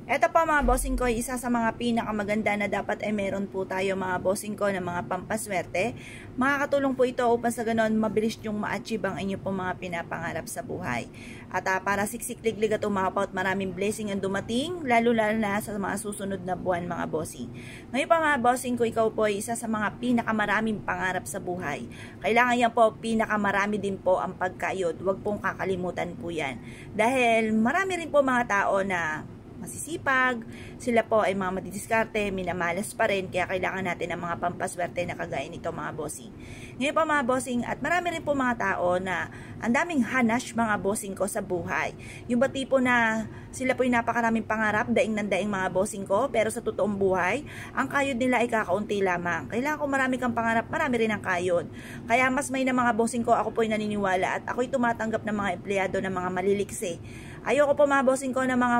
Eto po mga bossing ko, isa sa mga pinakamaganda na dapat ay meron po tayo mga bossing ko na mga pampaswerte. Makakatulong po ito upang sa ganon mabilis yung ma-achieve ang inyo po mga pinapangarap sa buhay. At para siksik-liglig at umapaw at maraming blessing ang dumating, lalo-lalo na sa mga susunod na buwan mga bossing. Ngayon pa mga bossing ko, ikaw po ay isa sa mga pinakamaraming pangarap sa buhay. Kailangan yan po, pinakamarami din po ang pagkayod. Huwag pong kakalimutan po yan. Dahil marami rin po mga tao na masisipag, sila po ay mga madidiskarte, minamalas pa rin, kaya kailangan natin ng mga pampaswerte na kagaya nito mga bossing. Ngayon po mga bossing, at marami rin po mga tao na ang daming hanash mga bossing ko sa buhay. Yung ba tipo na sila po yung napakaraming pangarap, daing ng daing mga bossing ko, pero sa totoong buhay, ang kayod nila ay kakaunti lamang. Kailangan ko marami kang pangarap, marami rin ang kayod. Kaya mas may na mga bossing ko, ako po ay naniniwala at ako'y tumatanggap ng mga empleyado ng mga maliliksi. Ayoko po mga bossing ko ng mga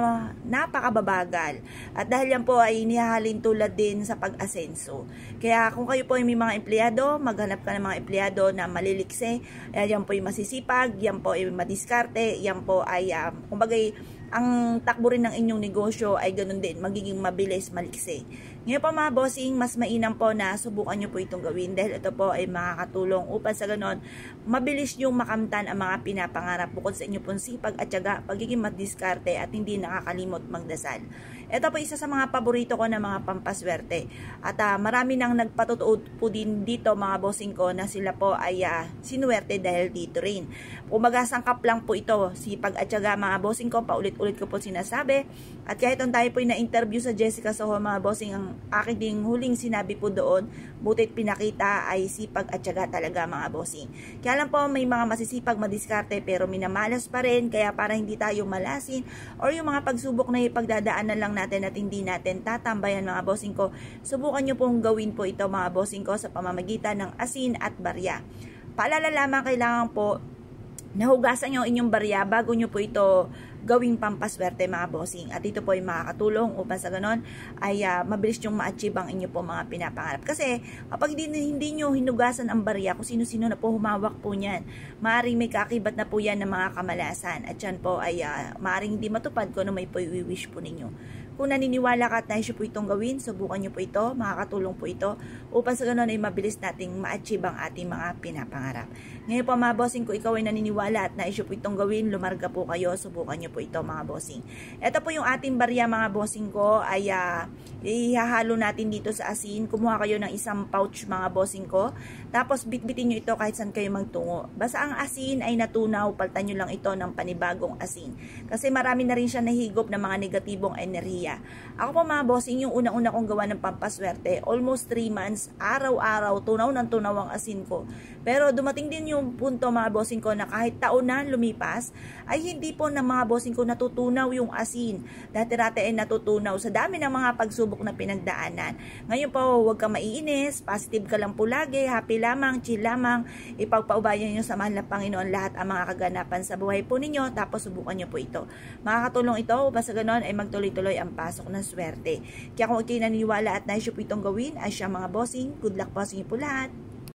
napakababagal. At dahil yan po ay inihahalin tulad din sa pag-asenso. Kaya kung kayo po ay may mga empleyado, maghanap ka ng mga empleyado na maliliksi. Yan po ay masisipag, yan po ay madiskarte, yan po ay kumbagay, ang takbo rin ng inyong negosyo ay ganun din, magiging mabilis, maliksi. Ngayon po mga bossing, mas mainam po na subukan nyo po itong gawin dahil ito po ay makakatulong upang sa ganon, mabilis yung makamtan ang mga pinapangarap bukod sa inyo pong sipag at tiyaga, pagiging madiskarte at hindi nakakalimot magdasal. Ito po isa sa mga paborito ko na mga pampaswerte. At marami nang nagpatutuod po din dito mga bossing ko na sila po ay sinuwerte dahil dito rin. Kumbaga sangkap lang po ito, sipag at tiyaga mga bossing ko, paulit-ulit ko po sinasabi. At kahit tayo po ay na-interview sa Jessica Soho mga bossing, ang aking ding huling sinabi po doon, butit pinakita ay sipag at tiyaga talaga mga bossing. Kaya lang po may mga masisipag madiskarte pero minamalas pa rin, kaya para hindi tayo malasin or yung mga pagsubok na ipagdadaanan lang natin at hindi natin tatambayan mga bossing ko, subukan nyo pong gawin po ito mga bossing ko sa pamamagitan ng asin at barya. Paalala lamang, kailangan po nahugasan nyo inyong barya bago nyo po ito gawing pampaswerte mga bossing. At ito po ay makakatulong upang sa ganon ay mabilis yung ma-achieve ang inyo po mga pinapangarap. Kasi kapag hindi nyo hinugasan ang barya, kung sino-sino na po humawak po niyan, maaaring may kakibat na po yan ng mga kamalasan. At yan po ay maaaring hindi matupad kung ano may po i-wish po ninyo. Kung naniniwala ka at nais po itong gawin, subukan nyo po ito, makakatulong po ito upang sa ganon ay mabilis nating ma-achieve ang ating mga pinapangarap. Ngayon po mga bossing, kung ikaw ay naniniwala at nais po itong gawin, lumarga po kayo, subukan nyo po ito mga bossing. Ito po yung ating barya mga bossing ko ay ihahalo natin dito sa asin. Kumuha kayo ng isang pouch mga bossing ko, tapos bitbitin nyo ito kahit saan kayo magtungo. Basta ang asin ay natunaw, paltan nyo lang ito ng panibagong asin. Kasi marami na rin siya nahigop ng mga negatibong enerhiya. Ako po mga bossing, yung unang-una kong gawa ng pampaswerte, almost 3 months, araw-araw, tunaw ng tunaw ang asin ko. Pero dumating din yung punto mga bossing ko na kahit taon na lumipas, ay hindi po ng mga bossing ko natutunaw yung asin. Dati-dati ay natutunaw sa dami ng mga pagsubok na pinagdaanan. Ngayon po, huwag ka maiinis, positive ka lang po lagi, happy lamang, chill lamang, ipagpaubayan nyo sa mahal na Panginoon lahat ang mga kaganapan sa buhay po ninyo, tapos subukan nyo po ito. Makakatulong ito, upang sa ganon ay magtuloy-tuloy ang pasok ng swerte. Kaya kung ikay naniniwala at nais po itong gawin, ay siya mga bossing, good luck po sa inyo po lahat.